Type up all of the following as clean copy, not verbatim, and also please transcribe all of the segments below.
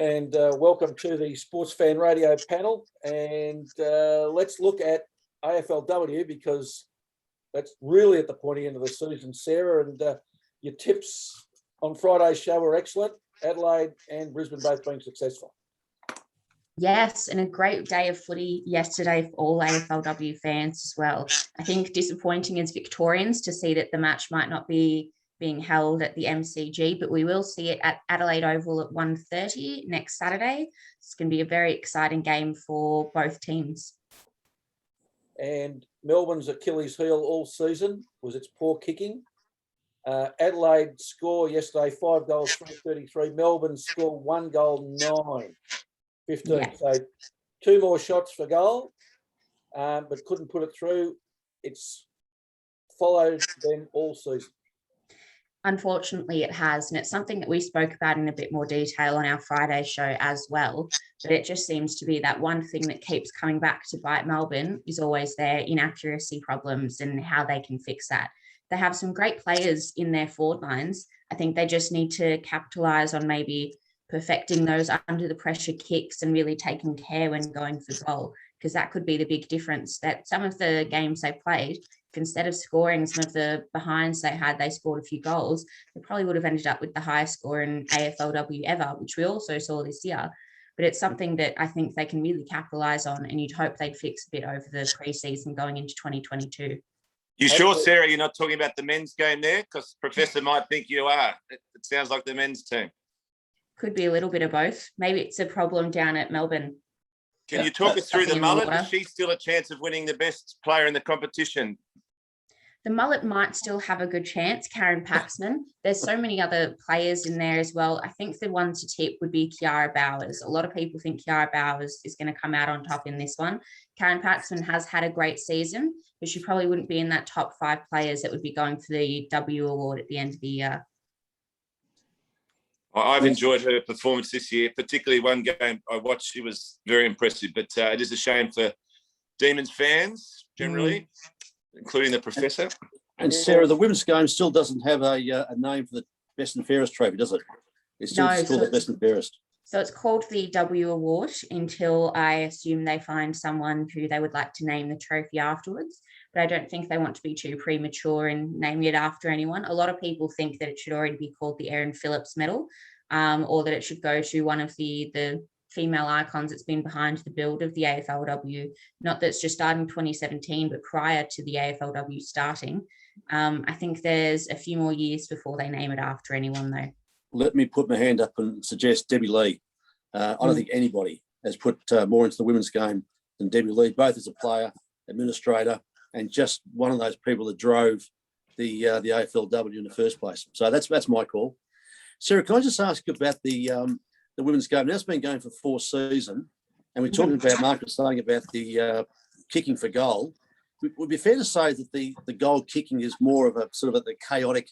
And welcome to the Sportsfan Radio panel. And let's look at AFLW because that's really at the pointy end of the season, Sarah. And your tips on Friday's show were excellent. Adelaide and Brisbane both being successful. Yes, and a great day of footy yesterday for all AFLW fans as well. I think disappointing as Victorians to see that the match might not be being held at the MCG, but we will see it at Adelaide Oval at 1:30 next Saturday. It's going to be a very exciting game for both teams. And Melbourne's Achilles heel all season was its poor kicking. Adelaide score yesterday, 5 goals, 333. Melbourne score 1 goal, 9-15. Yeah. So 2 more shots for goal, but couldn't put it through. It's followed them all season. Unfortunately, it has, and it's something that we spoke about in a bit more detail on our Friday show as well. But it just seems to be that one thing that keeps coming back to bite Melbourne is always their inaccuracy problems and how they can fix that. They have some great players in their forward lines. I think they just need to capitalise on maybe perfecting those under the pressure kicks and really taking care when going for goal, because that could be the big difference. That some of the games they played, if instead of scoring some of the behinds they had, they scored a few goals, they probably would have ended up with the highest score in AFLW ever, which we also saw this year. But it's something that I think they can really capitalise on, and you'd hope they'd fix a bit over the pre-season going into 2022. You sure, Sarah, you're not talking about the men's game there? Because Professor might think you are. It sounds like the men's team. Could be a little bit of both. Maybe it's a problem down at Melbourne. Can you talk us through the mullet? Is she still a chance of winning the best player in the competition? The mullet might still have a good chance, Karen Paxman. There's so many other players in there as well. I think the one to tip would be Kiara Bowers. A lot of people think Kiara Bowers is going to come out on top in this one. Karen Paxman has had a great season, but she probably wouldn't be in that top 5 players that would be going for the W award at the end of the year. I've enjoyed her performance this year, particularly one game I watched. She was very impressive, but it is a shame for Demons fans generally, including the Professor. And Sarah, the women's game still doesn't have a name for the best and fairest trophy, does it? It's still called the best and fairest. So it's called the W Award until I assume they find someone who they would like to name the trophy afterwards. But I don't think they want to be too premature in naming it after anyone. A lot of people think that it should already be called the Erin Phillips Medal, or that it should go to one of the female icons that's been behind the build of the AFLW. Not that it's just starting 2017, but prior to the AFLW starting. I think there's a few more years before they name it after anyone, though. Let me put my hand up and suggest Debbie Lee. I don't think anybody has put more into the women's game than Debbie Lee, both as a player, administrator, and just one of those people that drove the AFLW in the first place. So that's my call. Sarah, can I just ask you about the women's game? Now it's been going for 4 seasons, and we're talking about, Mark was saying about the kicking for goal. Would it be fair to say that the goal kicking is more of a sort of the chaotic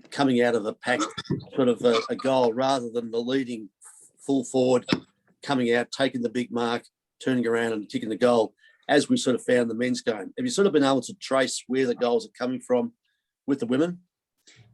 coming out of the pack sort of a goal, rather than the leading full forward coming out, taking the big mark, turning around and kicking the goal, as we sort of found the men's game? Have you sort of been able to trace where the goals are coming from with the women?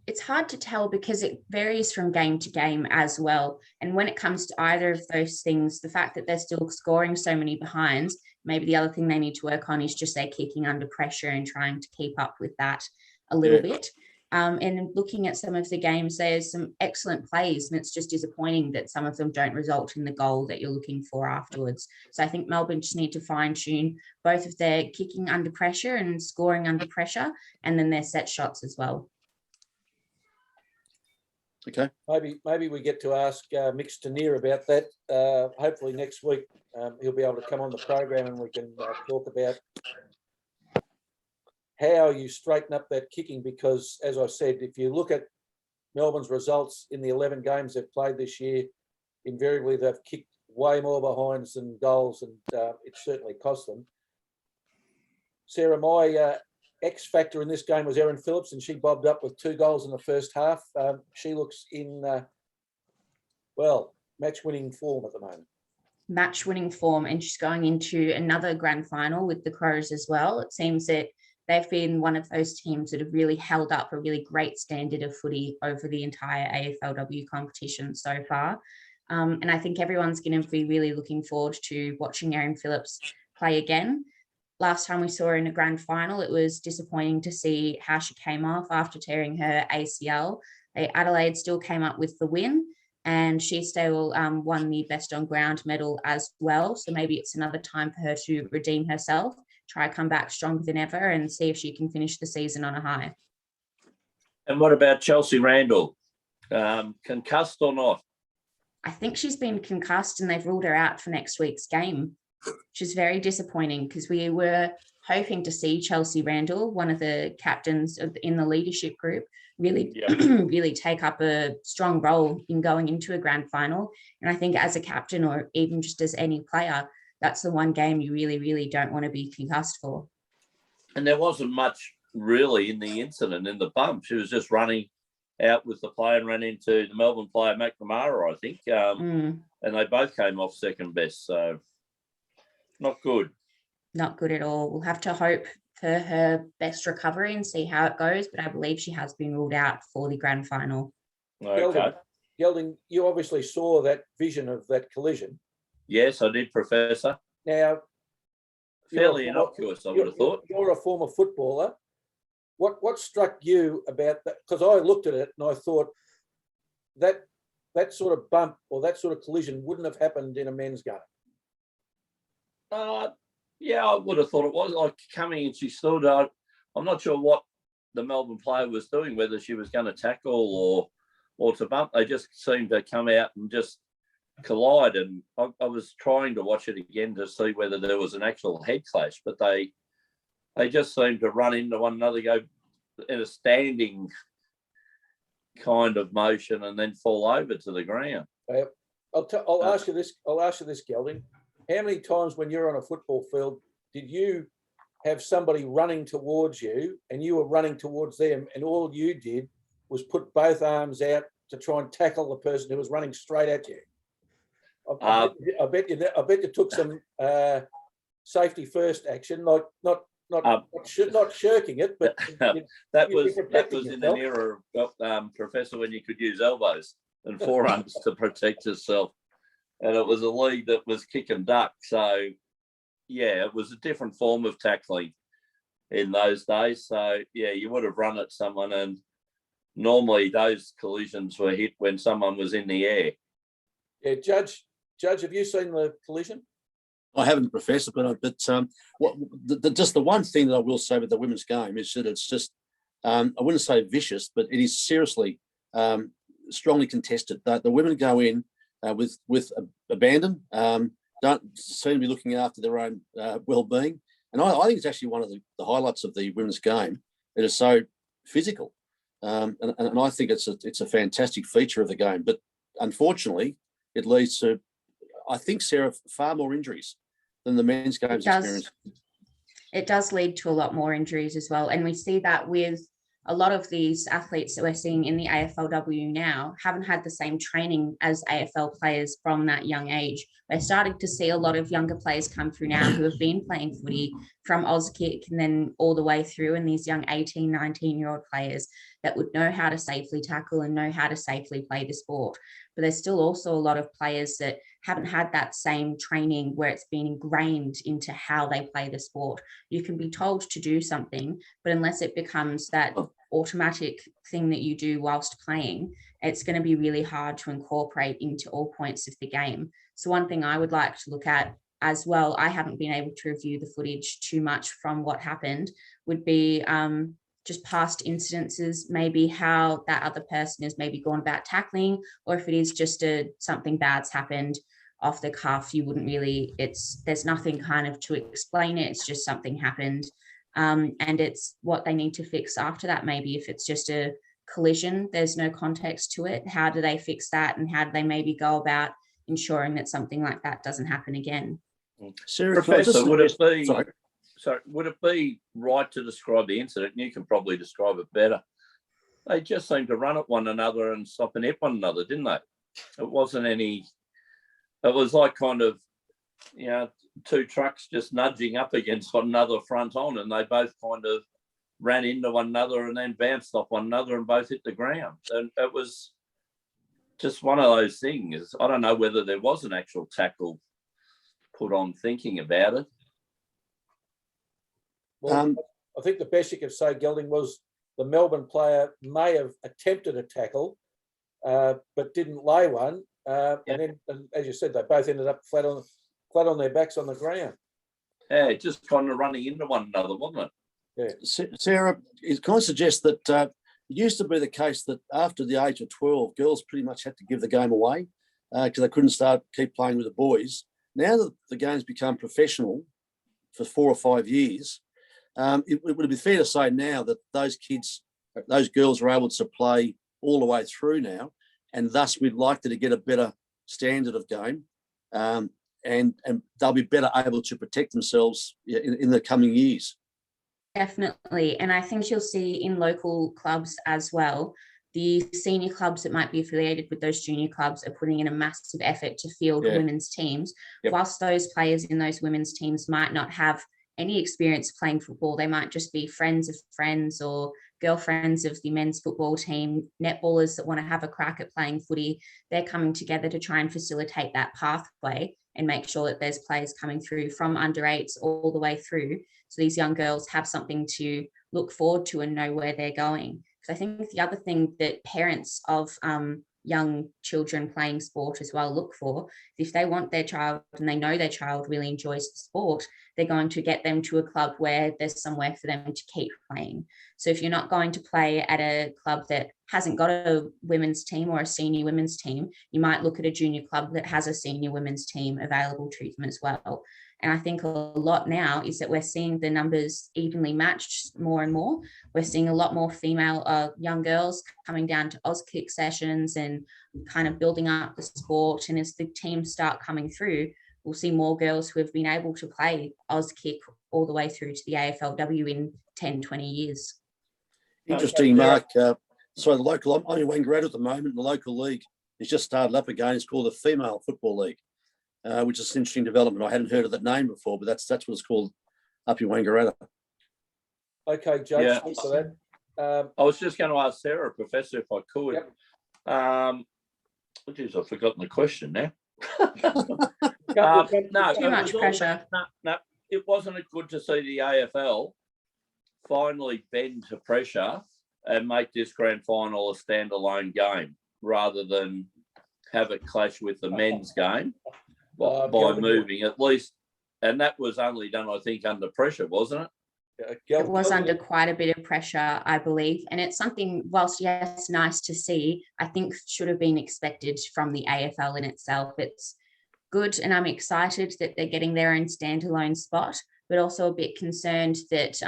It's hard to tell because it varies from game to game as well. And when it comes to either of those things, the fact that they're still scoring so many behinds, maybe the other thing they need to work on is just their kicking under pressure and trying to keep up with that a little bit. And looking at some of the games, there's some excellent plays, and it's just disappointing that some of them don't result in the goal that you're looking for afterwards. So I think Melbourne just need to fine-tune both of their kicking under pressure and scoring under pressure, and then their set shots as well. Okay. Maybe we get to ask Mick Stanier about that. Hopefully next week he'll be able to come on the program and we can talk about how you straighten up that kicking, because, as I said, if you look at Melbourne's results in the 11 games they've played this year, invariably they've kicked way more behinds than goals, and it certainly cost them. Sarah, my X factor in this game was Erin Phillips, and she bobbed up with 2 goals in the first half. She looks in, match-winning form at the moment. Match-winning form, and she's going into another grand final with the Crows as well. It seems that they've been one of those teams that have really held up a really great standard of footy over the entire AFLW competition so far. And I think everyone's going to be really looking forward to watching Erin Phillips play again. Last time we saw her in a grand final, it was disappointing to see how she came off after tearing her ACL. Adelaide still came up with the win, and she still won the best on ground medal as well. So maybe it's another time for her to redeem herself, try to come back stronger than ever, and see if she can finish the season on a high. And what about Chelsea Randall? Concussed or not? I think she's been concussed and they've ruled her out for next week's game, which is very disappointing because we were hoping to see Chelsea Randall, one of the captains in the leadership group, really, really take up a strong role in going into a grand final. And I think as a captain or even just as any player, that's the one game you really, really don't want to be concussed for. And there wasn't much really in the incident in the bump. She was just running out with the player and ran into the Melbourne player, McNamara, I think. And they both came off second best. So not good. Not good at all. We'll have to hope for her best recovery and see how it goes. But I believe she has been ruled out for the grand final. Okay. Gelding, you obviously saw that vision of that collision. Yes, I did, Professor. Now, Fairly innocuous, I would have thought. You're a former footballer. What struck you about that? Because I looked at it and I thought that sort of bump or that sort of collision wouldn't have happened in a men's game. Yeah, I would have thought it was. Like coming in, she stood. I'm not sure what the Melbourne player was doing, whether she was going to tackle or to bump. They just seemed to come out and just collide. And I was trying to watch it again to see whether there was an actual head clash, but they just seemed to run into one another, go in a standing kind of motion, and then fall over to the ground. I'll ask you this. I'll ask you this, Gelding. How many times when you're on a football field did you have somebody running towards you and you were running towards them, and all you did was put both arms out to try and tackle the person who was running straight at you? I bet you took some safety first action, like not shirking it, but that was in an era of Professor, when you could use elbows and forearms to protect yourself, and it was a league that was kick and duck. So yeah, it was a different form of tackling in those days. So yeah, you would have run at someone, and normally those collisions were hit when someone was in the air. Yeah, Judge, have you seen the collision? I haven't, Professor, but just the one thing that I will say with the women's game is that it's just, I wouldn't say vicious, but it is seriously strongly contested. The women go in with abandon, don't seem to be looking after their own well-being. And I think it's actually one of the highlights of the women's game. It is so physical. And I think it's a fantastic feature of the game. But unfortunately, it leads to, I think, Sarah, far more injuries than the men's games experience. It does lead to a lot more injuries as well. And we see that with a lot of these athletes that we're seeing in the AFLW now haven't had the same training as AFL players from that young age. We're starting to see a lot of younger players come through now who have been playing footy from Auskick and then all the way through, and these young 18, 19-year-old players that would know how to safely tackle and know how to safely play the sport. But there's still also a lot of players that haven't had that same training where it's been ingrained into how they play the sport. You can be told to do something, but unless it becomes that automatic thing that you do whilst playing, it's going to be really hard to incorporate into all points of the game. So one thing I would like to look at as well, I haven't been able to review the footage too much from what happened, would be just past incidences, maybe how that other person has maybe gone about tackling, or if it is just something bad's happened off the cuff, you wouldn't really, there's nothing kind of to explain it. It's just something happened. And it's what they need to fix after that. Maybe if it's just a collision, there's no context to it. How do they fix that? And how do they maybe go about ensuring that something like that doesn't happen again? Sarah, Professor, would it be right to describe the incident? You can probably describe it better. They just seemed to run at one another and stop and hit one another, didn't they? It wasn't any. It was like kind of, two trucks just nudging up against one another front on, and they both kind of ran into one another and then bounced off one another and both hit the ground. And it was just one of those things. I don't know whether there was an actual tackle put on thinking about it. Well, I think the best you could say, Gelding, was the Melbourne player may have attempted a tackle, but didn't lay one. And then, as you said, they both ended up flat on their backs on the ground. Yeah, just kind of running into one another, wasn't it? Yeah. Sarah, it kind of suggests that it used to be the case that after the age of 12, girls pretty much had to give the game away because they couldn't keep playing with the boys. Now that the game's become professional for 4 or 5 years, it would be fair to say now that those girls are able to play all the way through now, and thus we'd like to get a better standard of game, and they'll be better able to protect themselves in the coming years. Definitely. And I think you'll see in local clubs as well, the senior clubs that might be affiliated with those junior clubs are putting in a massive effort to field women's teams. Yep. Whilst those players in those women's teams might not have any experience playing football, they might just be friends of friends or girlfriends of the men's football team, netballers that want to have a crack at playing footy. They're coming together to try and facilitate that pathway and make sure that there's players coming through from under 8s all the way through. So these young girls have something to look forward to and know where they're going. Because I think the other thing that parents of young children playing sport as well look for, if they want their child and they know their child really enjoys the sport, they're going to get them to a club where there's somewhere for them to keep playing. So if you're not going to play at a club that hasn't got a women's team or a senior women's team, you might look at a junior club that has a senior women's team available to them as well. And I think a lot now is that we're seeing the numbers evenly matched more and more. We're seeing a lot more female young girls coming down to Auskick sessions and kind of building up the sport. And as the teams start coming through, we'll see more girls who have been able to play Auskick all the way through to the AFLW in 10, 20 years. Interesting, Mark. So the local, I'm in Wangaratta at the moment, the local league has just started up again. It's called the Female Football League. Which is an interesting development. I hadn't heard of that name before, but that's what it's called up in Wangaratta. Okay, Jake, thanks for that. I was just going to ask Sarah, Professor, if I could. Yep. Geez, I've forgotten the question now. No, Too much pressure. No, it wasn't good to see the AFL finally bend to pressure and make this grand final a standalone game rather than have it clash with the men's game by moving at least. And that was only done, I think, under pressure, wasn't it? It was under quite a bit of pressure, I believe. And it's something, whilst, yes, nice to see, I think should have been expected from the AFL in itself. It's good, and I'm excited that they're getting their own standalone spot, but also a bit concerned that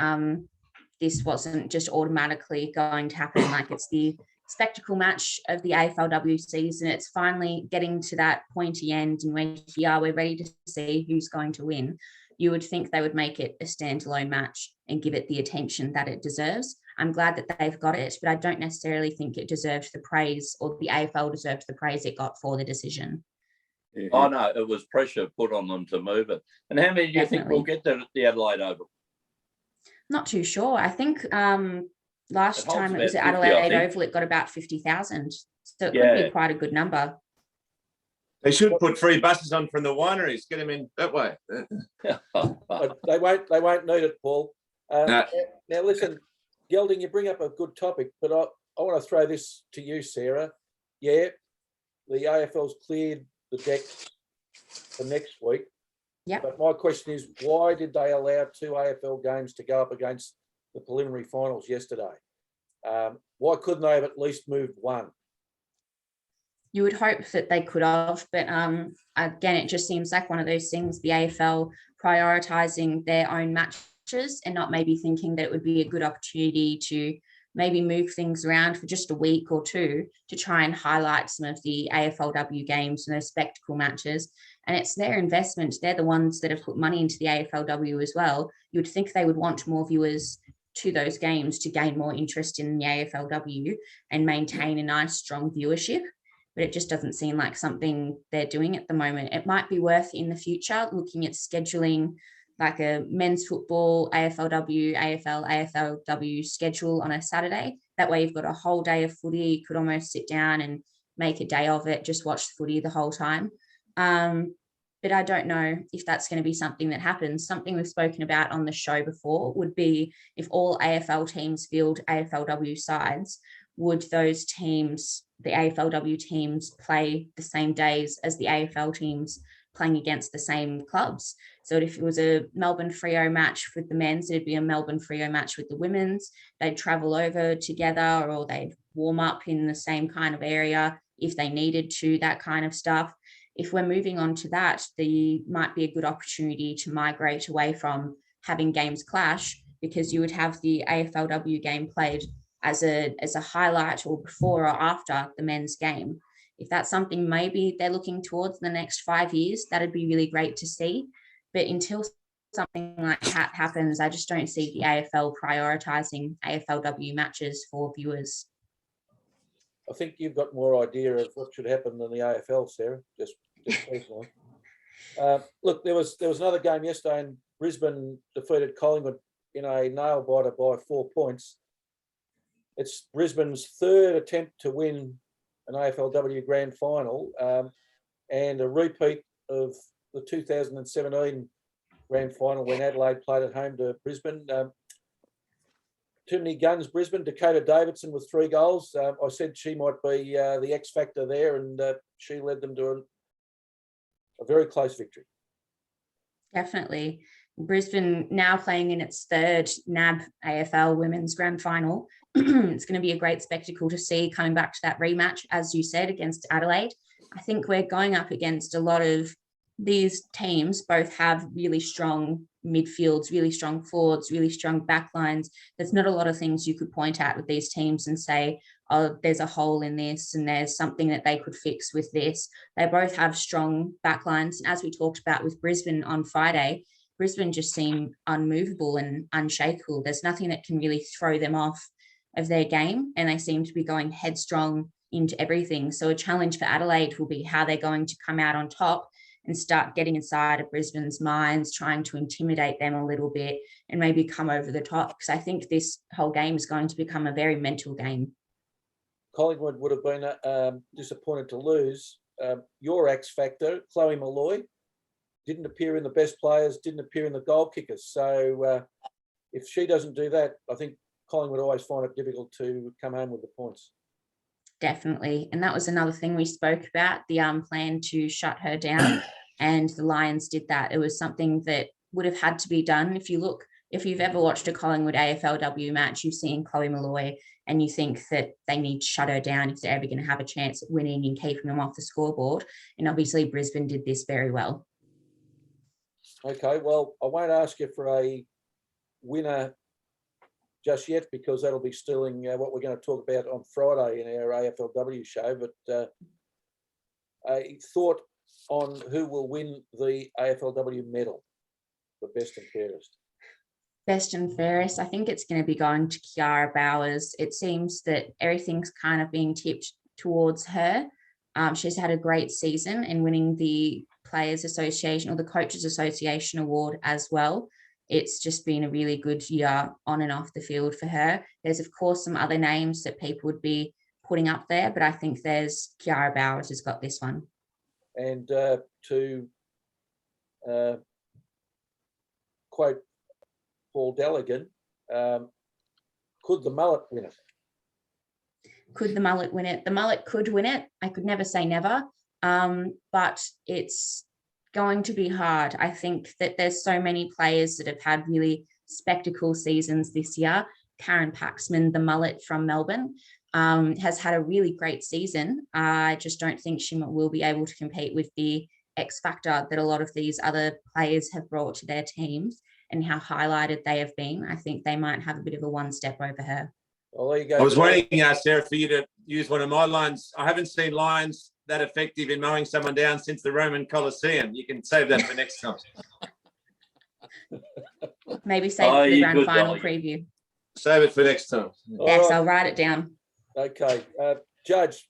this wasn't just automatically going to happen. Like, it's the spectacle match of the AFLW season. It's finally getting to that pointy end, and we're ready to see who's going to win. You would think they would make it a standalone match and give it the attention that it deserves. I'm glad that they've got it, but I don't necessarily think it deserved the praise, or the AFL deserved the praise it got for the decision. Oh no, it was pressure put on them to move it. And how many do you think we'll get at the Adelaide Oval? Not too sure. I think last time it was at 50, Adelaide Oval, it got about 50,000. So it could be quite a good number. They should put free buses on from the wineries. Get them in that way. They won't need it, Paul. No. Now listen, Gelding, you bring up a good topic, but I want to throw this to you, Sarah. Yeah, the AFL's cleared the decks for next week. Yeah. But my question is, why did they allow 2 AFL games to go up against the preliminary finals yesterday? Why couldn't they have at least moved one? You would hope that they could have, but again, it just seems like one of those things, the AFL prioritising their own matches and not maybe thinking that it would be a good opportunity to maybe move things around for just a week or two to try and highlight some of the AFLW games and those spectacle matches. And it's their investment. They're the ones that have put money into the AFLW as well. You would think they would want more viewers to those games to gain more interest in the AFLW and maintain a nice, strong viewership. But it just doesn't seem like something they're doing at the moment. It might be worth in the future looking at scheduling like a men's football, AFLW, AFL, AFLW schedule on a Saturday. That way you've got a whole day of footy. You could almost sit down and make a day of it, just watch the footy the whole time. But I don't know if that's going to be something that happens. Something we've spoken about on the show before would be if all AFL teams field AFLW sides, would those teams, the AFLW teams, play the same days as the AFL teams playing against the same clubs? So if it was a Melbourne Freo match with the men's, it'd be a Melbourne Freo match with the women's. They'd travel over together, or they'd warm up in the same kind of area if they needed to, that kind of stuff. If we're moving on to that, there might be a good opportunity to migrate away from having games clash, because you would have the AFLW game played as a highlight or before or after the men's game. If that's something maybe they're looking towards in the next 5 years, that'd be really great to see. But until something like that happens, I just don't see the AFL prioritising AFLW matches for viewers. I think you've got more idea of what should happen than the AFL, Sarah, just personally. Look, there was another game yesterday, and Brisbane defeated Collingwood in a nail-biter by 4 points. It's Brisbane's third attempt to win an AFLW grand final, and a repeat of the 2017 grand final when Adelaide played at home to Brisbane. Too many guns, Brisbane. Dakota Davidson with 3 goals. I said she might be the X factor there, and she led them to a very close victory. Definitely. Brisbane now playing in its third NAB AFL Women's Grand Final. It's going to be a great spectacle to see coming back to that rematch, as you said, against Adelaide. I think we're going up against a lot of these teams. Both have really strong midfields, really strong forwards, really strong backlines. There's not a lot of things you could point at with these teams and say, oh, there's a hole in this and there's something that they could fix with this. They both have strong backlines. And as we talked about with Brisbane on Friday, Brisbane just seem unmovable and unshakable. There's nothing that can really throw them off of their game, and they seem to be going headstrong into everything. So a challenge for Adelaide will be how they're going to come out on top and start getting inside of Brisbane's minds, trying to intimidate them a little bit and maybe come over the top, because I think this whole game is going to become a very mental game. Collingwood would have been disappointed to lose. Your X factor, Chloe Malloy, didn't appear in the best players, didn't appear in the goal kickers. So if she doesn't do that, I think Collingwood always find it difficult to come home with the points. Definitely. And that was another thing we spoke about, the plan to shut her down, and the Lions did that. It was something that would have had to be done. If you've ever watched a Collingwood AFLW match, you've seen Chloe Malloy and you think that they need to shut her down if they're ever going to have a chance at winning and keeping them off the scoreboard. And obviously Brisbane did this very well. Okay, well, I won't ask you for a winner just yet, because that'll be stealing what we're going to talk about on Friday in our AFLW show. But a thought on who will win the AFLW medal, the best and fairest. Best and fairest, I think it's going to be going to Kiara Bowers. It seems that everything's kind of being tipped towards her. She's had a great season in winning the Players Association or the Coaches Association award as well. It's just been a really good year on and off the field for her. There's, of course, some other names that people would be putting up there, but I think there's Kiara Bowers has got this one. And to quote Paul Dalligan, could the mullet win it? Could the mullet win it? The mullet could win it. I could never say never, but it's going to be hard. I think that there's so many players that have had really spectacle seasons this year. Karen Paxman, the mullet from Melbourne, has had a really great season. I just don't think she will be able to compete with the X factor that a lot of these other players have brought to their teams and how highlighted they have been. I think they might have a bit of a one step over her. Well, there you go. I was waiting, Sarah, for you to use one of my lines. I haven't seen lines that effective in mowing someone down since the Roman Colosseum. You can save that for next time. Maybe save it for the grand final preview. Save it for next time. Yes, I'll write it down. Okay. Judge,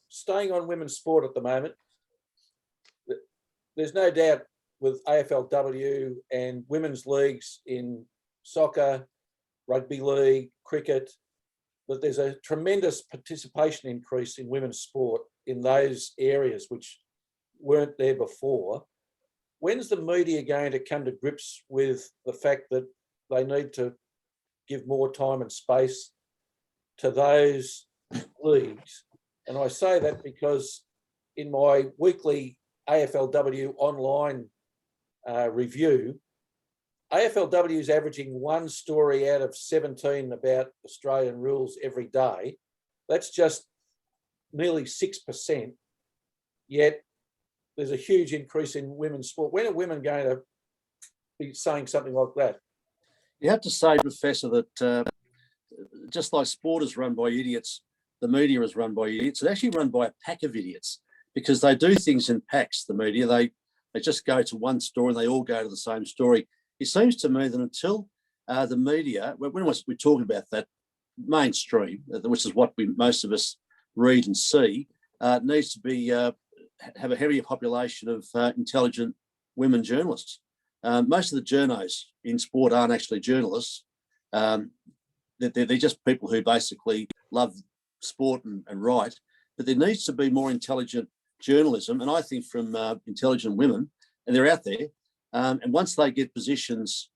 staying on women's sport at the moment, there's no doubt with AFLW and women's leagues in soccer, rugby league, cricket, that there's a tremendous participation increase in women's sport. in those areas which weren't there before. When's the media going to come to grips with the fact that they need to give more time and space to those leagues? And I say that because in my weekly AFLW online review, AFLW is averaging one story out of 17 about Australian rules every day. That's just nearly 6%. Yet there's a huge increase in women's sport. When are women going to be saying something like that? You have to say, Professor, that just like sport is run by idiots, the media is run by idiots. It's actually run by a pack of idiots because they do things in packs, the media. They just go to one story and they all go to the same story. It seems to me that until the media, when we're talking about that mainstream, which is what most of us read and see, needs to be have a heavier population of intelligent women journalists. Most of the journos in sport aren't actually journalists. They're just people who basically love sport and write. But there needs to be more intelligent journalism, and I think from intelligent women, and they're out there. And once they get positions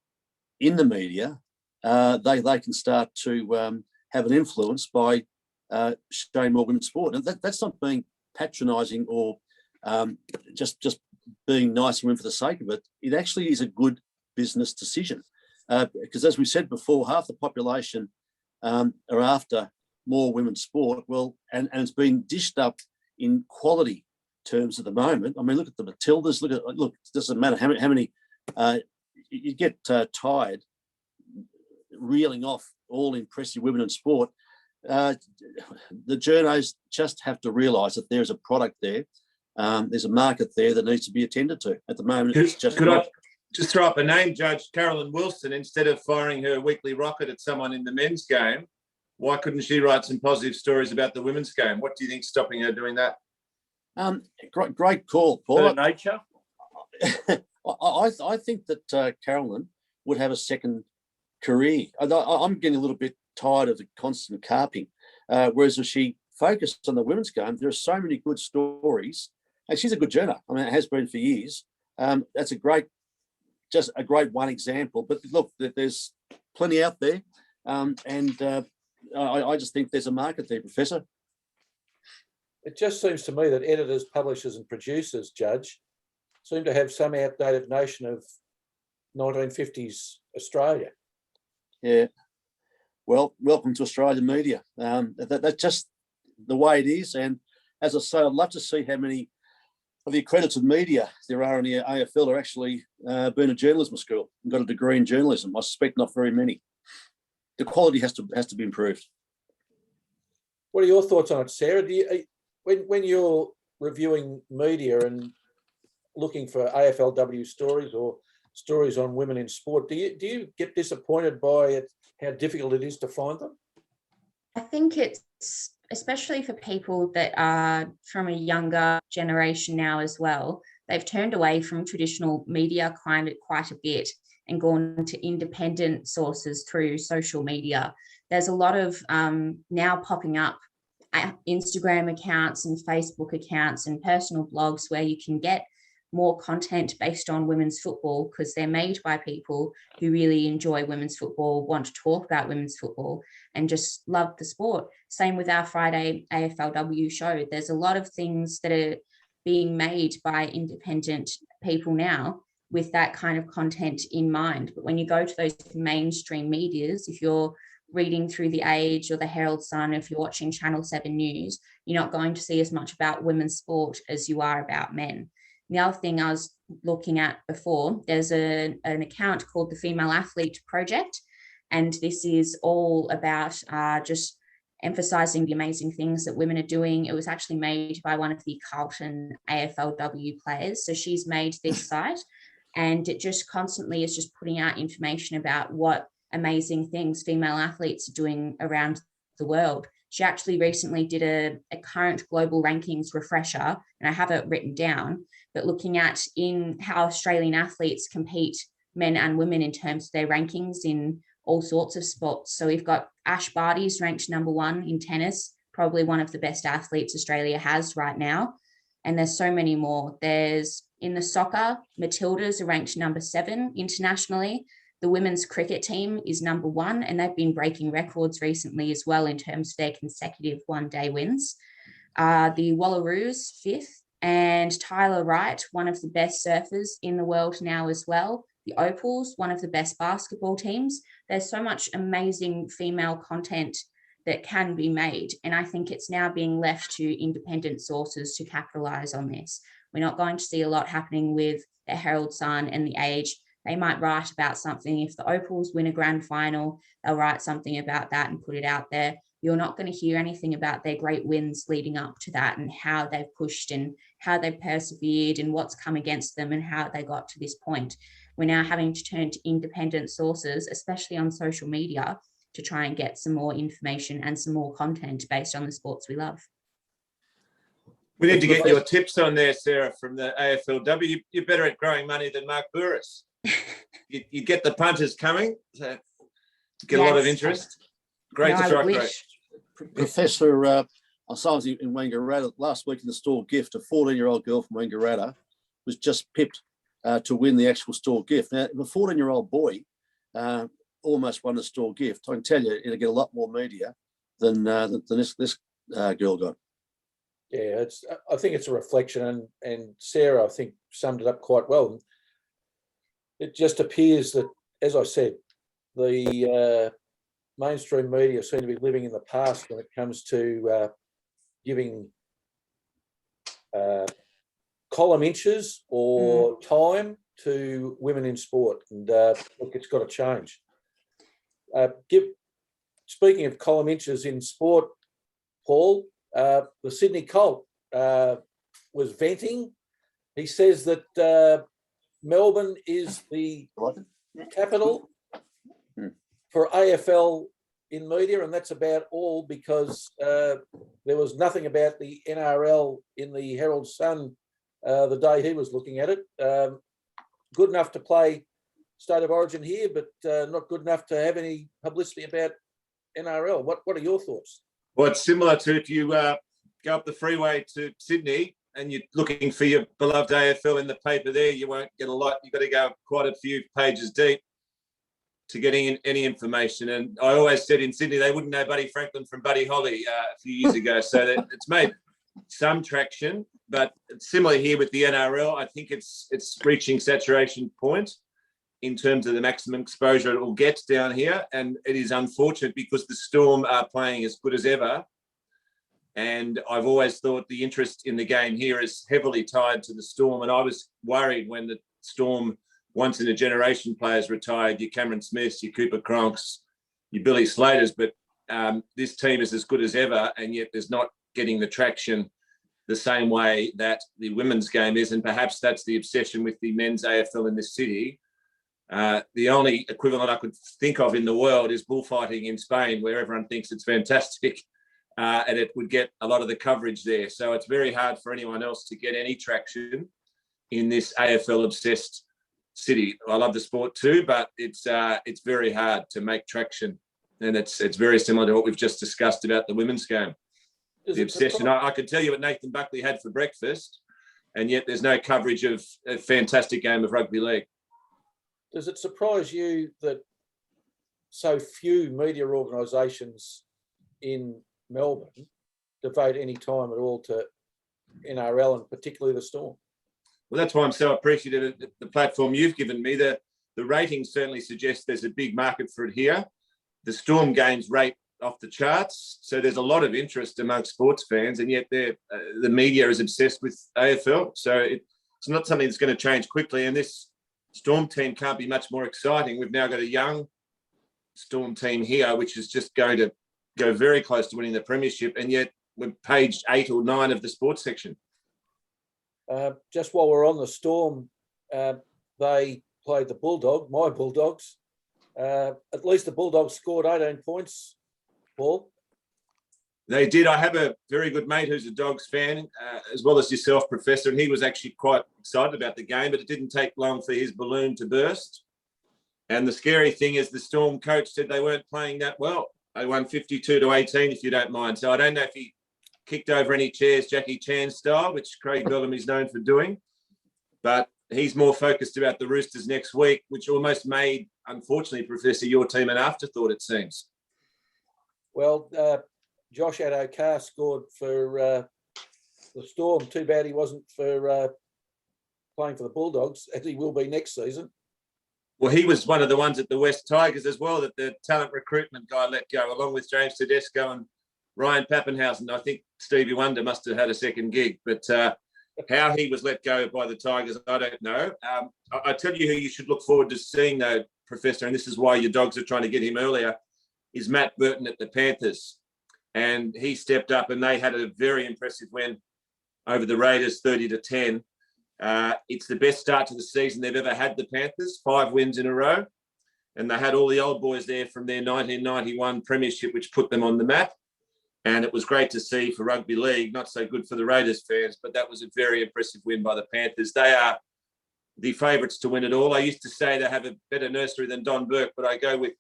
in the media, they can start to have an influence by showing more women's sport. And that's not being patronising or just being nice and women for the sake of it. It actually is a good business decision because, as we said before, half the population are after more women's sport. Well, and it's been dished up in quality terms at the moment. I mean, look at the Matildas. Look. It doesn't matter how many. You get tired reeling off all impressive women in sport. The journos just have to realise that there's a product there. There's a market there that needs to be attended to. At the moment, it's just Could I just throw up a name, Judge Carolyn Wilson? Instead of firing her weekly rocket at someone in the men's game, why couldn't she write some positive stories about the women's game? What do you think's stopping her doing that? Great call, Paul. Her nature. I think that Carolyn would have a second career. I'm getting a little bit tired of the constant carping. Whereas if she focused on the women's game, there are so many good stories. And she's a good journo. I mean, it has been for years. That's just a great one example. But look, there's plenty out there. I just think there's a market there, Professor. It just seems to me that editors, publishers and producers, Judge, seem to have some outdated notion of 1950s Australia. Yeah. Well, welcome to Australian media. That's just the way it is. And as I say, I'd love to see how many of the accredited media there are in the AFL are actually been at journalism school and got a degree in journalism. I suspect not very many. The quality has to be improved. What are your thoughts on it, Sarah? When you're reviewing media and looking for AFLW stories or stories on women in sport, do you get disappointed by it, how difficult it is to find them? I think it's, especially for people that are from a younger generation now as well, they've turned away from traditional media quite a bit and gone to independent sources through social media. There's a lot of now popping up Instagram accounts and Facebook accounts and personal blogs where you can get more content based on women's football because they're made by people who really enjoy women's football, want to talk about women's football and just love the sport. Same with our Friday AFLW show. There's a lot of things that are being made by independent people now with that kind of content in mind. But when you go to those mainstream medias, if you're reading through The Age or the Herald Sun, if you're watching Channel 7 News, you're not going to see as much about women's sport as you are about men. The other thing I was looking at before, there's an account called the Female Athlete Project, and this is all about just emphasising the amazing things that women are doing. It was actually made by one of the Carlton AFLW players. So she's made this site, and it just constantly is just putting out information about what amazing things female athletes are doing around the world. She actually recently did a current global rankings refresher, and I have it written down, but looking at in how Australian athletes compete, men and women, in terms of their rankings in all sorts of sports. So we've got Ash Barty's ranked number 1 in tennis, probably one of the best athletes Australia has right now. And there's so many more. There's in the soccer, Matildas are ranked number 7 internationally. The women's cricket team is number 1, and they've been breaking records recently as well in terms of their consecutive one-day wins. The Wallaroos, 5th, and Tyler Wright, one of the best surfers in the world now as well. The Opals, one of the best basketball teams. There's so much amazing female content that can be made. And I think it's now being left to independent sources to capitalise on this. We're not going to see a lot happening with the Herald Sun and the Age. They might write about something. If the Opals win a grand final, they'll write something about that and put it out there. You're not going to hear anything about their great wins leading up to that and how they've pushed and how they've persevered and what's come against them and how they got to this point. We're now having to turn to independent sources, especially on social media, to try and get some more information and some more content based on the sports we love. We need to get your tips on there, Sarah, from the AFLW. You're better at growing money than Mark Burris. you get the punters coming, so you get a lot of interest. Great strike rate. Professor, I was in Wangaratta last week in the store gift. A 14-year-old girl from Wangaratta was just pipped to win the actual store gift. Now, if a 14-year-old boy almost won the store gift, I can tell you it'll get a lot more media than this girl got. Yeah, I think it's a reflection, and Sarah, I think, summed it up quite well. It just appears that, as I said, the mainstream media seem to be living in the past when it comes to giving column inches or time to women in sport. And look, it's got to change. Speaking of column inches in sport, Paul, the Sydney Colt was venting. He says that Melbourne is the capital for AFL in media, and that's about all, because there was nothing about the NRL in the Herald Sun the day he was looking at it. Good enough to play State of Origin here, but not good enough to have any publicity about NRL. What are your thoughts? Well, it's similar to if you go up the freeway to Sydney and you're looking for your beloved AFL in the paper there, you won't get a lot. You've got to go quite a few pages deep to getting any information. And I always said in Sydney they wouldn't know Buddy Franklin from Buddy Holly a few years ago. So that it's made some traction, but similar here with the NRL. I think it's reaching saturation point in terms of the maximum exposure it will get down here. And it is unfortunate because the Storm are playing as good as ever. And I've always thought the interest in the game here is heavily tied to the Storm. And I was worried when the Storm, once in a generation players retired, your Cameron Smiths, your Cooper Cronks, your Billy Slaters, but this team is as good as ever, and yet there's not getting the traction the same way that the women's game is. And perhaps that's the obsession with the men's AFL in this city. The only equivalent I could think of in the world is bullfighting in Spain, where everyone thinks it's fantastic, and it would get a lot of the coverage there. So it's very hard for anyone else to get any traction in this AFL-obsessed city. I love the sport too, but it's very hard to make traction, and it's very similar to what we've just discussed about the women's game. The obsession. I could tell you what Nathan Buckley had for breakfast, and yet there's no coverage of a fantastic game of rugby league. Does it surprise you that so few media organisations in Melbourne devote any time at all to NRL and particularly the Storm? Well, that's why I'm so appreciative of the platform you've given me. The ratings certainly suggest there's a big market for it here. The Storm games rate off the charts, so there's a lot of interest amongst sports fans, and yet the media is obsessed with AFL. So it's not something that's going to change quickly, and this Storm team can't be much more exciting. We've now got a young Storm team here, which is just going to go very close to winning the premiership, and yet we're page 8 or 9 of the sports section. Just while we're on the Storm, they played the Bulldog, my Bulldogs. At least the Bulldogs scored 18 points, Paul. They did. I have a very good mate who's a Dogs fan, as well as yourself, Professor, and he was actually quite excited about the game, but it didn't take long for his balloon to burst. And the scary thing is the Storm coach said they weren't playing that well. I won 52-18, if you don't mind. So I don't know if he kicked over any chairs, Jackie Chan style, which Craig Bellamy is known for doing. But he's more focused about the Roosters next week, which almost made, unfortunately, Professor, your team an afterthought, it seems. Well, Josh Addo-Carr scored for the Storm. Too bad he wasn't for playing for the Bulldogs, as he will be next season. Well, he was one of the ones at the West Tigers as well that the talent recruitment guy let go, along with James Tedesco and Ryan Pappenhausen. I think Stevie Wonder must have had a second gig, but how he was let go by the Tigers, I don't know. I tell you who you should look forward to seeing, though, Professor, and this is why your Dogs are trying to get him earlier, is Matt Burton at the Panthers. And he stepped up and they had a very impressive win over the Raiders, 30-10. It's the best start to the season they've ever had, the Panthers, 5 wins in a row. And they had all the old boys there from their 1991 premiership, which put them on the map. And it was great to see for rugby league, not so good for the Raiders fans, but that was a very impressive win by the Panthers. They are the favourites to win it all. I used to say they have a better nursery than Don Burke, but I go with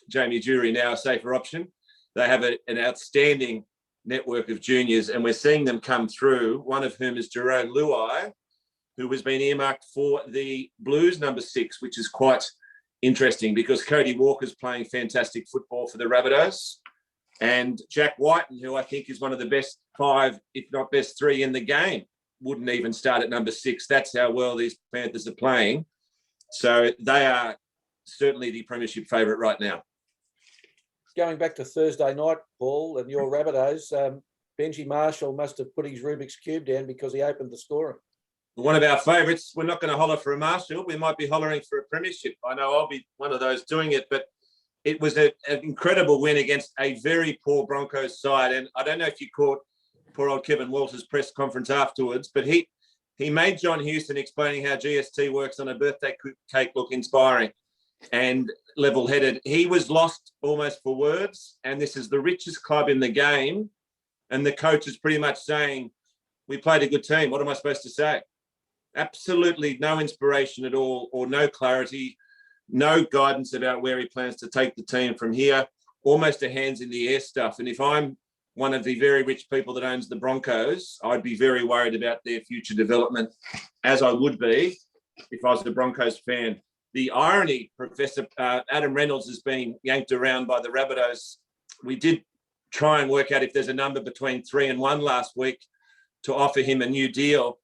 Jamie Jury now, a safer option. They have an outstanding network of juniors, and we're seeing them come through, one of whom is Jerome Luai, who has been earmarked for the Blues number 6, which is quite interesting because Cody Walker's playing fantastic football for the Rabbitohs. And Jack Whiten, who I think is one of the best 5, if not best 3 in the game, wouldn't even start at number 6. That's how well these Panthers are playing. So they are certainly the premiership favourite right now. Going back to Thursday night, Paul, and your Rabbitohs, Benji Marshall must have put his Rubik's Cube down because he opened the scoring. One of our favourites. We're not going to holler for a Marshall. We might be hollering for a premiership. I know I'll be one of those doing it, but it was an incredible win against a very poor Broncos side. And I don't know if you caught poor old Kevin Walters' press conference afterwards, but he made John Houston explaining how GST works on a birthday cake look inspiring and level-headed. He was lost almost for words, and this is the richest club in the game. And the coach is pretty much saying, we played a good team. What am I supposed to say? Absolutely no inspiration at all, or no clarity, no guidance about where he plans to take the team from here, almost a hands in the air stuff. And if I'm one of the very rich people that owns the Broncos, I'd be very worried about their future development, as I would be if I was a Broncos fan. The irony, Professor Adam Reynolds has been yanked around by the Rabbitohs. We did try and work out if there's a number between 3 and 1 last week to offer him a new deal.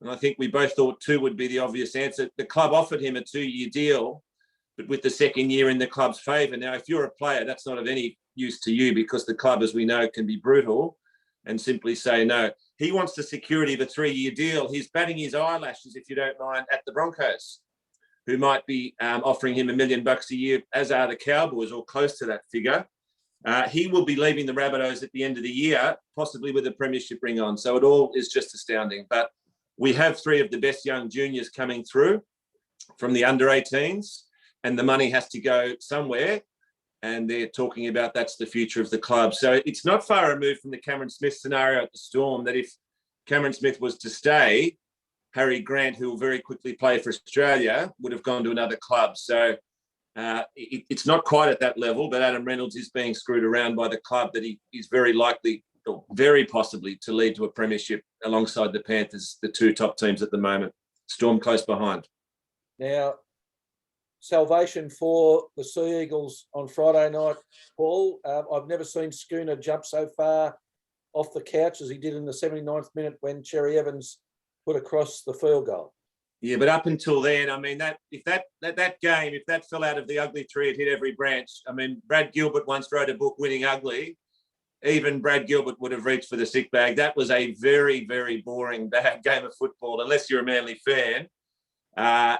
And I think we both thought 2 would be the obvious answer. The club offered him a 2-year deal, but with the second year in the club's favour. Now, if you're a player, that's not of any use to you because the club, as we know, can be brutal and simply say no. He wants the security of a 3-year deal. He's batting his eyelashes, if you don't mind, at the Broncos, who might be offering him $1 million a year, as are the Cowboys, or close to that figure. He will be leaving the Rabbitohs at the end of the year, possibly with a premiership ring on. So it all is just astounding. But we have 3 of the best young juniors coming through from the under-18s, and the money has to go somewhere. And they're talking about that's the future of the club. So it's not far removed from the Cameron Smith scenario at the Storm, that if Cameron Smith was to stay, Harry Grant, who will very quickly play for Australia, would have gone to another club. So it's not quite at that level, but Adam Reynolds is being screwed around by the club that he is very likely, or very possibly, to lead to a premiership alongside the Panthers, the 2 top teams at the moment. Storm close behind. Now, salvation for the Sea Eagles on Friday night, Paul. I've never seen Schooner jump so far off the couch as he did in the 79th minute when Cherry Evans put across the field goal. Yeah, but up until then, I mean, if that fell out of the ugly tree, it hit every branch. I mean, Brad Gilbert once wrote a book, Winning Ugly. Even Brad Gilbert would have reached for the sick bag. That was a very, very boring, bad game of football, unless you're a Manly fan.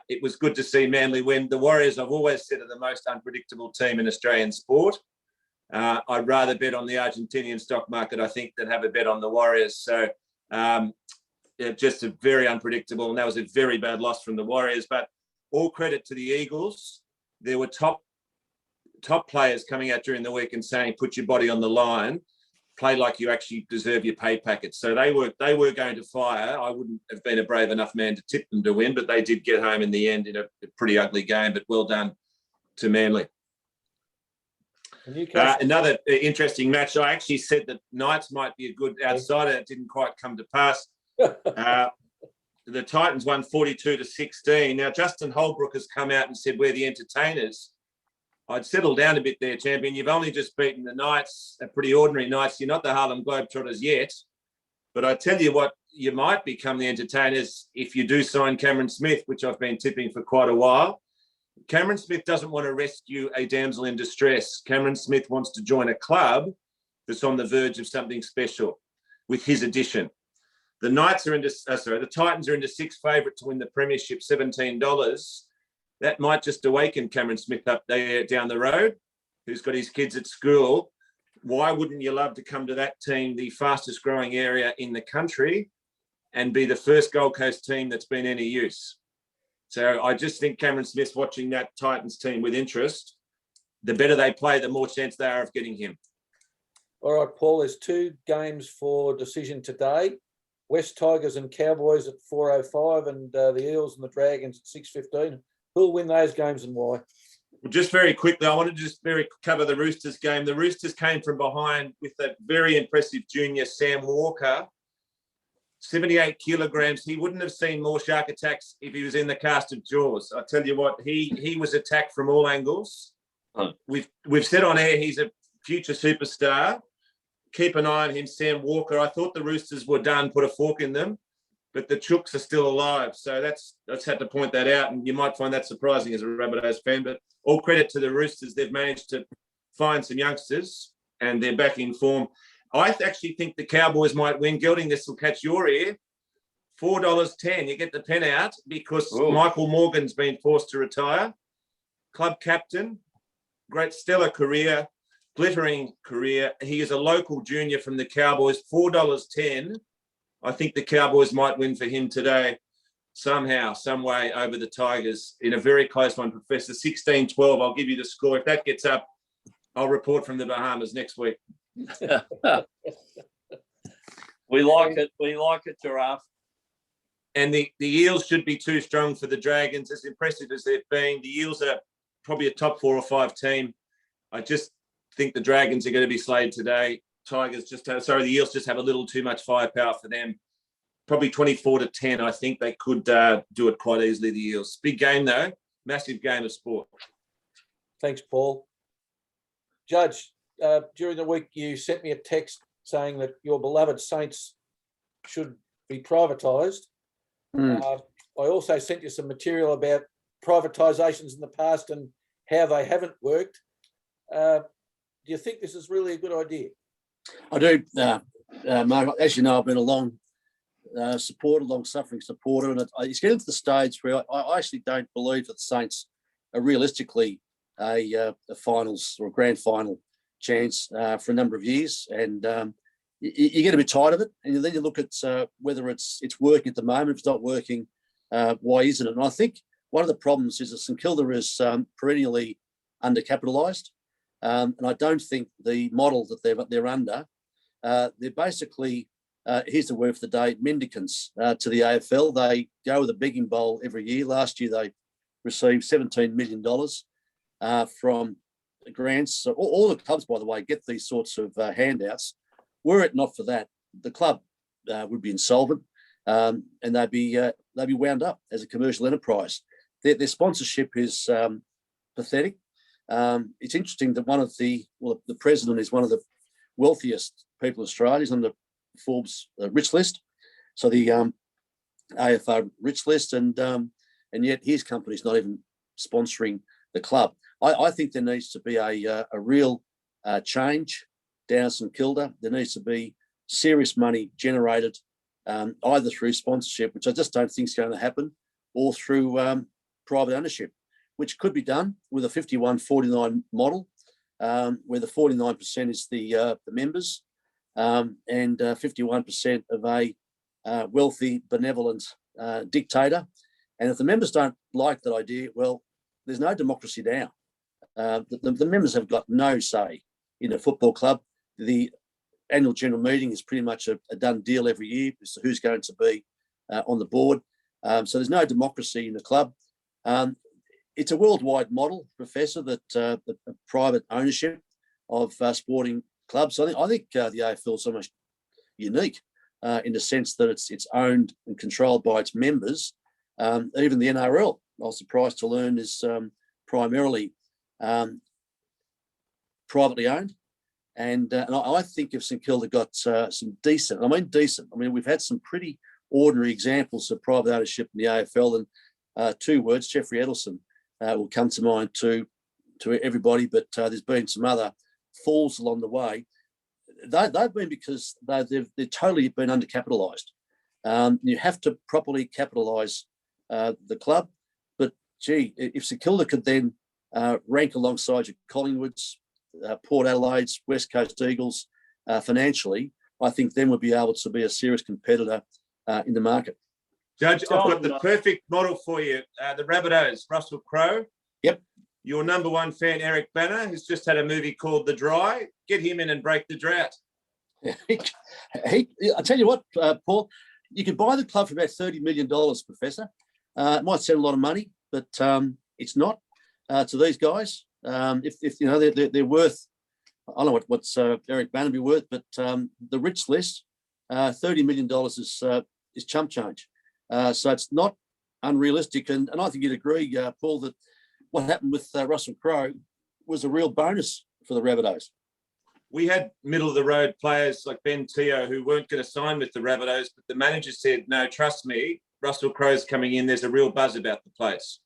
It was good to see Manly win. The Warriors, I've always said, are the most unpredictable team in Australian sport. I'd rather bet on the Argentinian stock market, I think, than have a bet on the Warriors. So just a very unpredictable, and that was a very bad loss from the Warriors. But all credit to the Eagles. There were top players coming out during the week and saying, put your body on the line, play like you actually deserve your pay packet. So they were going to fire. I wouldn't have been a brave enough man to tip them to win, but they did get home in the end in a pretty ugly game, but well done to Manly. Newcastle. Another interesting match. I actually said that Knights might be a good outsider. It didn't quite come to pass. The Titans won 42-16. Now, Justin Holbrook has come out and said we're the entertainers. I'd settle down a bit there, champion. You've only just beaten the Knights, a pretty ordinary Knights. You're not the Harlem Globetrotters yet. But I tell you what, you might become the entertainers if you do sign Cameron Smith, which I've been tipping for quite a while. Cameron Smith doesn't want to rescue a damsel in distress. Cameron Smith wants to join a club that's on the verge of something special with his addition. The Knights are into, the Titans are into sixth favourite to win the premiership, $17. That might just awaken Cameron Smith up there down the road, who's got his kids at school. Why wouldn't you love to come to that team, the fastest growing area in the country, and be the first Gold Coast team that's been any use? So I just think Cameron Smith's watching that Titans team with interest. The better they play, the more chance they are of getting him. All right, Paul, there's 2 games for decision today. West Tigers and Cowboys at 4:05 and the Eels and the Dragons at 6:15. Who'll win those games and why? Well, just very quickly, I want to just cover the Roosters game. The Roosters came from behind with that very impressive junior, Sam Walker, 78 kilograms. He wouldn't have seen more shark attacks if he was in the cast of Jaws. I tell you what, he was attacked from all angles. We've said on air he's a future superstar. Keep an eye on him, Sam Walker. I thought the Roosters were done, put a fork in them, but the Chooks are still alive. So that's had to point that out, and you might find that surprising as a Rabbitohs fan, but all credit to the Roosters. They've managed to find some youngsters, and they're back in form. I actually think the Cowboys might win. Gelding, this will catch your ear. $4.10. You get the pen out because Michael Morgan's been forced to retire. Club captain, great stellar career, glittering career. He is a local junior from the Cowboys. $4.10. I think the Cowboys might win for him today somehow, some way over the Tigers in a very close one, Professor. 16-12. I'll give you the score. If that gets up, I'll report from the Bahamas next week. We like it. We like it, Giraffe. And the Eels should be too strong for the Dragons, as impressive as they've been. The Eels are probably a top 4 or 5 team. I just think the Dragons are going to be slayed today. The Eels just have a little too much firepower for them. Probably 24-10. I think they could do it quite easily, the Eels. Big game, though. Massive game of sport. Thanks, Paul. Judge, during the week, you sent me a text saying that your beloved Saints should be privatised. I also sent you some material about privatisations in the past and how they haven't worked. Do you think this is really a good idea? I do, Mark. As you know, I've been a long-suffering supporter, and it's getting to the stage where I actually don't believe that the Saints are realistically a finals or a grand final chance for a number of years, and you get a bit tired of it, and then you look at whether it's working at the moment. If it's not working, why isn't it? And I think one of the problems is that St Kilda is perennially undercapitalised, and I don't think the model that they're under, they're basically, here's the word for the day, mendicants to the AFL. They go with a begging bowl every year. Last year they received $17 million from grants. So all the clubs, by the way, get these sorts of handouts. Were it not for that, the club would be insolvent, and they'd be wound up as a commercial enterprise. Their sponsorship is pathetic. It's interesting that the president is one of the wealthiest people in Australia. He's on the Forbes rich list, so the AFR rich list, and yet his company's not even sponsoring the club. I think there needs to be a real change down St Kilda. There needs to be serious money generated, either through sponsorship, which I just don't think is going to happen, or through private ownership, which could be done with a 51-49 model, where the 49% is the members, and 51% of a wealthy, benevolent dictator. And if the members don't like that idea, well, there's no democracy now. The members have got no say in a football club. The annual general meeting is pretty much a done deal every year as to who's going to be on the board. So there's no democracy in the club. It's a worldwide model, Professor, that private ownership. sporting clubs. So I think the AFL is almost unique in the sense that it's owned and controlled by its members. Even the NRL, I was surprised to learn, is primarily privately owned. And I think if St Kilda got some decent, we've had some pretty ordinary examples of private ownership in the AFL, and two words, Jeffrey Edelson, will come to mind to everybody, but there's been some other falls along the way. They've been because they've totally been undercapitalised. You have to properly capitalise the club, but gee, if St Kilda could then rank alongside your Collingwoods, Port Adelaide's, West Coast Eagles financially, I think then we'll be able to be a serious competitor in the market. Judge, I've got the perfect model for you. The Rabbitohs, Russell Crowe. Yep. Your number one fan, Eric Banner, who's just had a movie called The Dry. Get him in and break the drought. I tell you what, Paul, you can buy the club for about $30 million, Professor. It might sound a lot of money, but it's not to these guys. If you know they're worth, I don't know what's Eric Banner be worth, but the rich list, $30 million is chump change. So it's not unrealistic, and I think you'd agree, Paul, that what happened with Russell Crowe was a real bonus for the Rabbitohs. We had middle-of-the-road players like Ben Teo who weren't going to sign with the Rabbitohs, but the manager said, no, trust me, Russell Crowe's coming in. There's a real buzz about the place.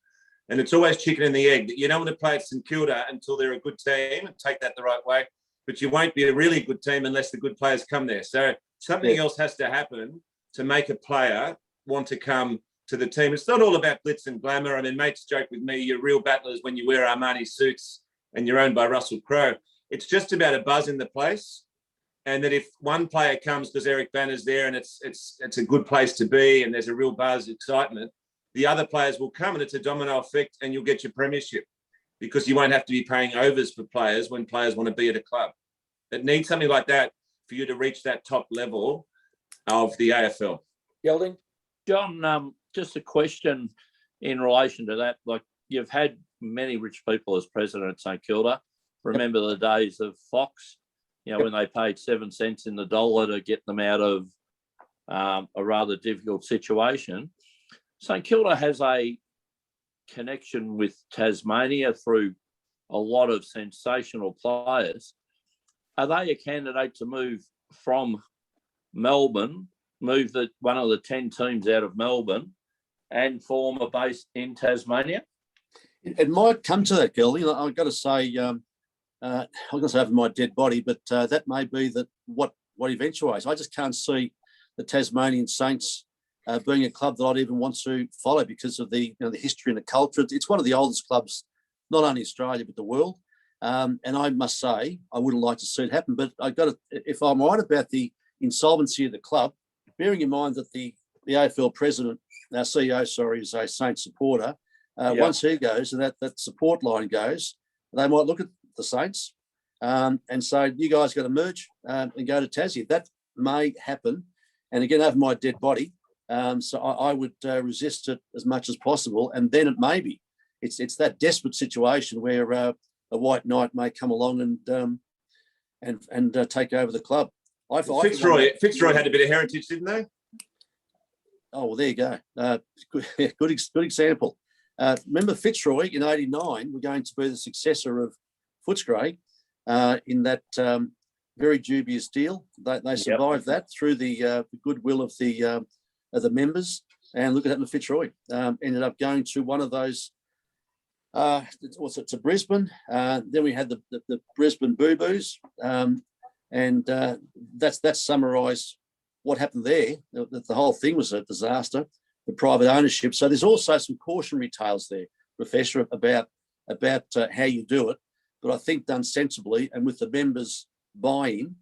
And it's always chicken and the egg. That you don't want to play at St Kilda until they're a good team, and take that the right way. But you won't be a really good team unless the good players come there. So something else has to happen to make a player want to come to the team. It's not all about glitz and glamour. I mean, mates joke with me, you're real battlers when you wear Armani suits and you're owned by Russell Crowe. It's just about a buzz in the place. And that if one player comes because Eric Banner's there and it's a good place to be and there's a real buzz, excitement, the other players will come, and it's a domino effect, and you'll get your premiership because you won't have to be paying overs for players when players want to be at a club. It needs something like that for you to reach that top level of the AFL. Gelding? John, just a question in relation to that. Like, you've had many rich people as president at St Kilda. Remember the days of Fox, when they paid 7 cents in the dollar to get them out of a rather difficult situation. St Kilda has a connection with Tasmania through a lot of sensational players. Are they a candidate to move from Melbourne, move one of the 10 teams out of Melbourne and form a base in Tasmania? It might come to that, Gelding. I've got to say, I'm going to say over my dead body, but that may be what eventuates. I just can't see the Tasmanian Saints being a club that I'd even want to follow because of the history and the culture. It's one of the oldest clubs, not only Australia but the world. And I must say, I wouldn't like to see it happen. But if I'm right about the insolvency of the club, bearing in mind that the AFL president, our CEO, is a Saints supporter. Once he goes and that support line goes, they might look at the Saints and say, you guys got to merge and go to Tassie. That may happen. And again, over my dead body. So I would resist it as much as possible. And then it may be. It's that desperate situation where a white knight may come along and take over the club. Fitzroy had a bit of heritage, didn't they? Oh, well, there you go. Good example. Remember Fitzroy in '89 were going to be the successor of Footscray in that very dubious deal. They survived that through the goodwill of the members. And look at that in Fitzroy. Ended up going to one of those, to Brisbane. Then we had the Brisbane Boo-Boos. And that summarised what happened there. The whole thing was a disaster, the private ownership. So there's also some cautionary tales there, Professor, about how you do it. But I think done sensibly and with the members' buy-in,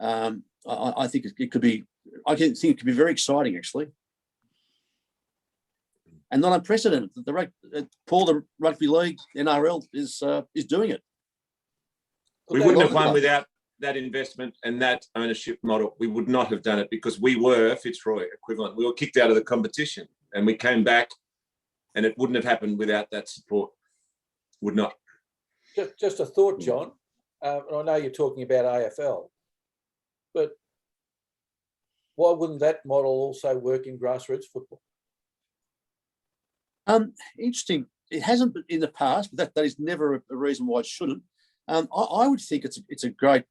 I think it could be. I think it could be very exciting, actually, and not unprecedented. Paul, the rugby league NRL is doing it. We wouldn't have won without that investment and that ownership model. We would not have done it because we were Fitzroy equivalent. We were kicked out of the competition and we came back, and it wouldn't have happened without that support. Would not. Just a thought, John. I know you're talking about AFL, but why wouldn't that model also work in grassroots football? Interesting. It hasn't been in the past, but that is never a reason why it shouldn't. I would think it's a great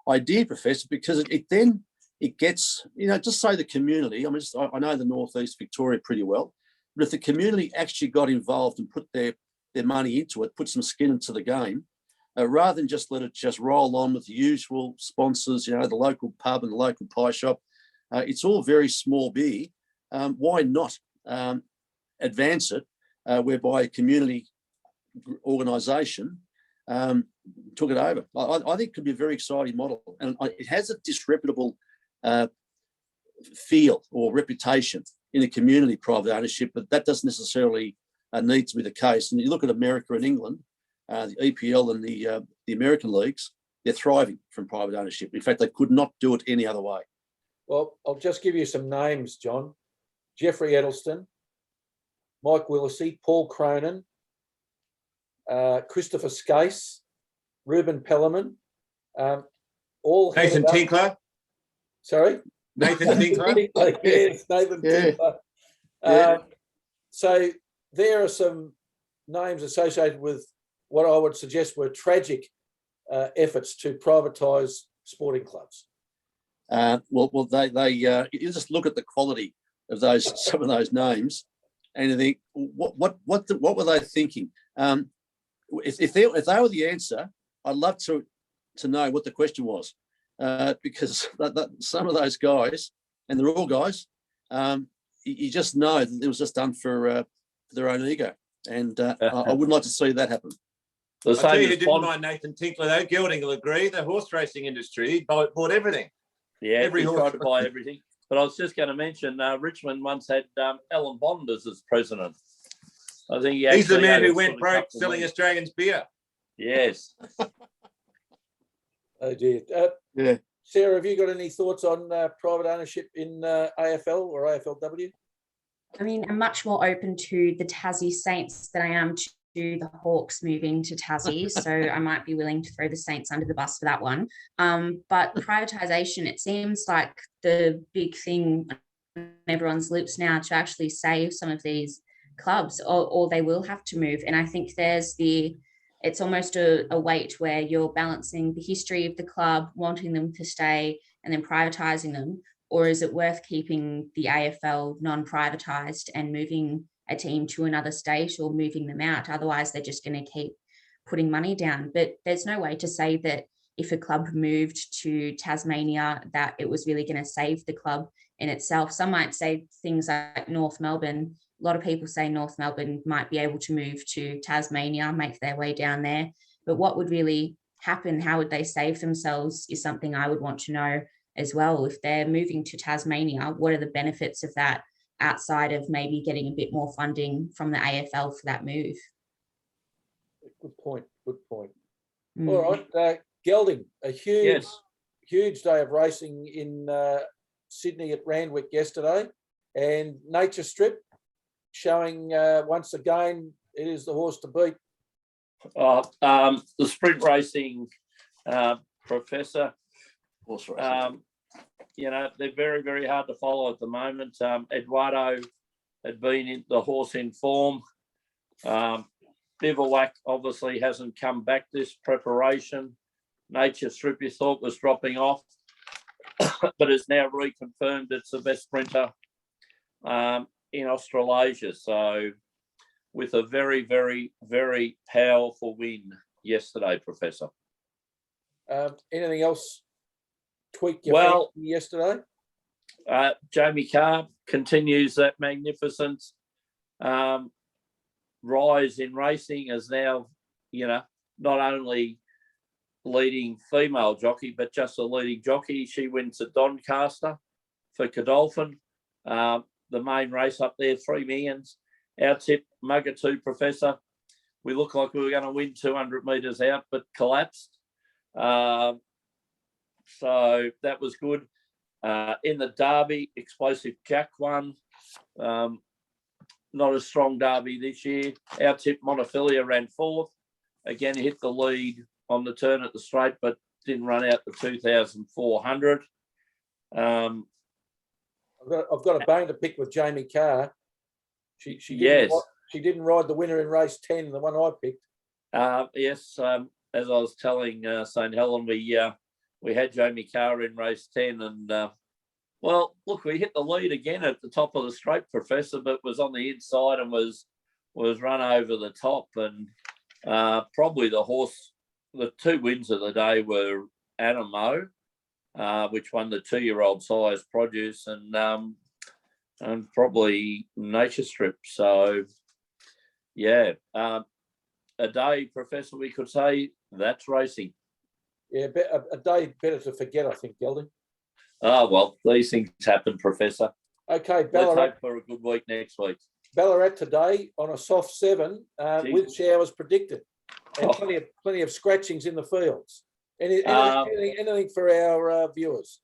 idea, Professor, because it gets, just say the community. I mean, I know the Northeast Victoria pretty well, but if the community actually got involved and put their money into it, put some skin into the game, rather than just let it just roll on with the usual sponsors, the local pub and the local pie shop, it's all very small beer. Why not advance it whereby a community organisation took it over? I think it could be a very exciting model, and it has a disreputable feel or reputation in the community, private ownership, but that doesn't necessarily need to be the case. And you look at America and England, the EPL and the American leagues, they're thriving from private ownership. In fact, they could not do it any other way. Well, I'll just give you some names, John. Jeffrey Edelston, Mike Willisey, Paul Cronin, Christopher Skase, Ruben Pellerman, all Nathan Tinkler. Sorry? Nathan Tinkler. Yes, Nathan Tinkler. So there are some names associated with what I would suggest were tragic efforts to privatise sporting clubs. You just look at the quality of some of those names, and you think, what were they thinking? If they were the answer, I'd love to know what the question was, because some of those guys, and they're all guys, you just know that it was just done for their own ego, and I wouldn't like to see that happen. I'll tell you who didn't mind Nathan Tinkler, though. Gelding will agree. The horse racing industry bought everything. Yeah, he tried to buy everything. But I was just going to mention, Richmond once had Alan Bond as president. I think he's the man who went broke selling Australians beer. Yes. Oh dear. Yeah. Sarah, have you got any thoughts on private ownership in AFL or AFLW? I mean, I'm much more open to the Tassie Saints than I am to the Hawks moving to Tassie, so I might be willing to throw the Saints under the bus for that one. But privatisation, it seems like the big thing on everyone's lips now to actually save some of these clubs, or they will have to move. And I think it's almost a weight where you're balancing the history of the club, wanting them to stay, and then privatising them. Or is it worth keeping the AFL non-privatised and moving a team to another state or moving them out? Otherwise, they're just going to keep putting money down. But there's no way to say that if a club moved to Tasmania, that it was really going to save the club in itself. Some might say things like North Melbourne. A lot of people say North Melbourne might be able to move to Tasmania, make their way down there. But what would really happen? How would they save themselves is something I would want to know as well. If they're moving to Tasmania, what are the benefits of that outside of maybe getting a bit more funding from the AFL for that move? Good point. All right. Gelding, a huge day of racing in Sydney at Randwick yesterday, and Nature Strip showing once again it is the horse to beat. The sprint racing, Professor. Horse racing. They're very, very hard to follow at the moment. Eduardo had been in the horse in form. Bivouac obviously hasn't come back this preparation. Nature Strip you thought was dropping off, but it's now reconfirmed it's the best sprinter in Australasia. So with a very, very, very powerful win yesterday, Professor. Anything else tweak your yesterday? Jamie Carr continues that magnificent rise in racing, as now, not only leading female jockey, but just a leading jockey. She wins at Doncaster for Godolphin. The main race up there, 3 millions. Our tip, Mugger 2, Professor. We look like we were going to win 200 metres out, but collapsed. So that was good. In the Derby, Explosive Jack won. Not a strong Derby this year. Our tip, Montefilia, ran 4th. Again, hit the lead on the turn at the straight, but didn't run out the 2,400. I've got a bone to pick with Jamie Carr. She Yes. didn't ride the winner in race 10, the one I picked. Yes, as I was telling St. Helen, we had Jamie Carr in race 10, and well, look, we hit the lead again at the top of the straight, Professor, but was on the inside and was run over the top, and probably the two wins of the day were Animo, which won the 2-year-old size produce, and probably Nature Strip. So, yeah, a day, Professor, we could say that's racing. Yeah, a day better to forget, I think, Gelding. Oh, well, these things happen, Professor. Okay, Let's Ballarat. hope for a good week next week. Ballarat today on a soft 7 with showers predicted, and plenty of scratchings in the fields. Anything for our viewers?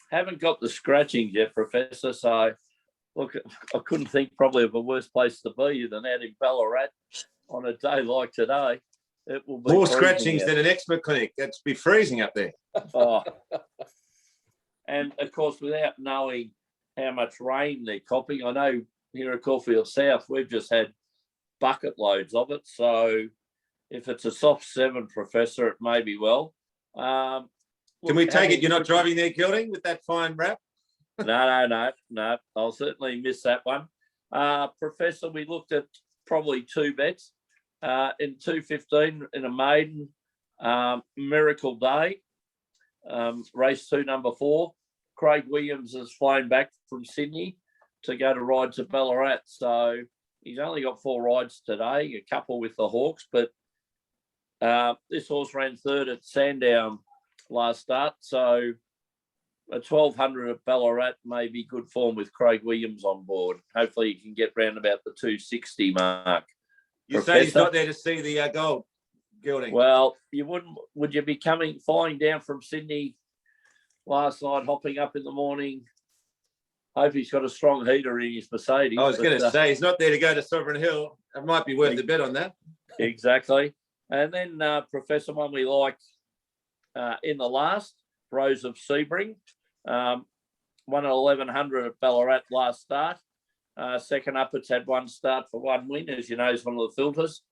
Haven't got the scratching yet, Professor. So, look, I couldn't think probably of a worse place to be than out in Ballarat on a day like today. It will be more freezing scratchings out. than an expert clinic. That's be freezing up there. Oh. And of course, without knowing how much rain they're copping, I know here at Caulfield South, we've just had bucket loads of it. So if it's a soft 7, Professor, it may be well. Can we take it you're not driving there, Gelding, with that fine wrap? No. I'll certainly miss that one. Professor, we looked at probably 2 bets in 2:15 in a maiden, Miracle Day, race 2, number 4. Craig Williams has flown back from Sydney to go to ride to Ballarat. So he's only got 4 rides today, a couple with the Hawks, but this horse ran 3rd at Sandown last start. So a 1,200 at Ballarat may be good form with Craig Williams on board. Hopefully he can get round about the 260 mark. You say he's not there to see the gold, Gelding? Well, would you be flying down from Sydney last night, hopping up in the morning? Hope he's got a strong heater in his Mercedes. I was going to say, he's not there to go to Sovereign Hill. It might be worth a bet on that. Exactly. And then, Professor, one we like in the last, Rose of Sebring, won at 1,100 at Ballarat last start. Second up, it's had 1 start for 1 win. As you know, is one of the filters.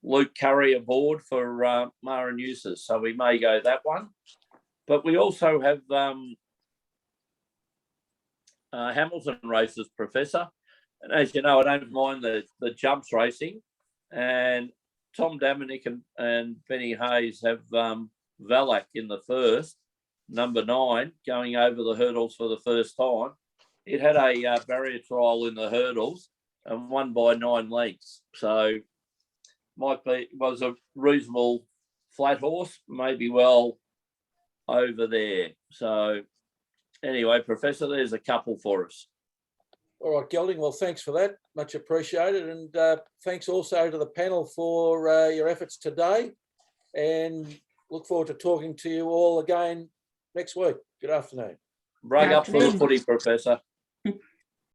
Luke Curry aboard for Mara Newses, so we may go that one. But we also have Hamilton races, Professor. And as you know, I don't mind the jumps racing. And Tom Dominic and Benny Hayes have Valac in the first, number 9, going over the hurdles for the first time. It had a barrier trial in the hurdles and won by 9 lengths. So was a reasonable flat horse, maybe well over there. So anyway, Professor, there's a couple for us. All right, Gelding. Well, thanks for that. Much appreciated. And thanks also to the panel for your efforts today. And look forward to talking to you all again next week. Good afternoon. Break up for the footy, Professor.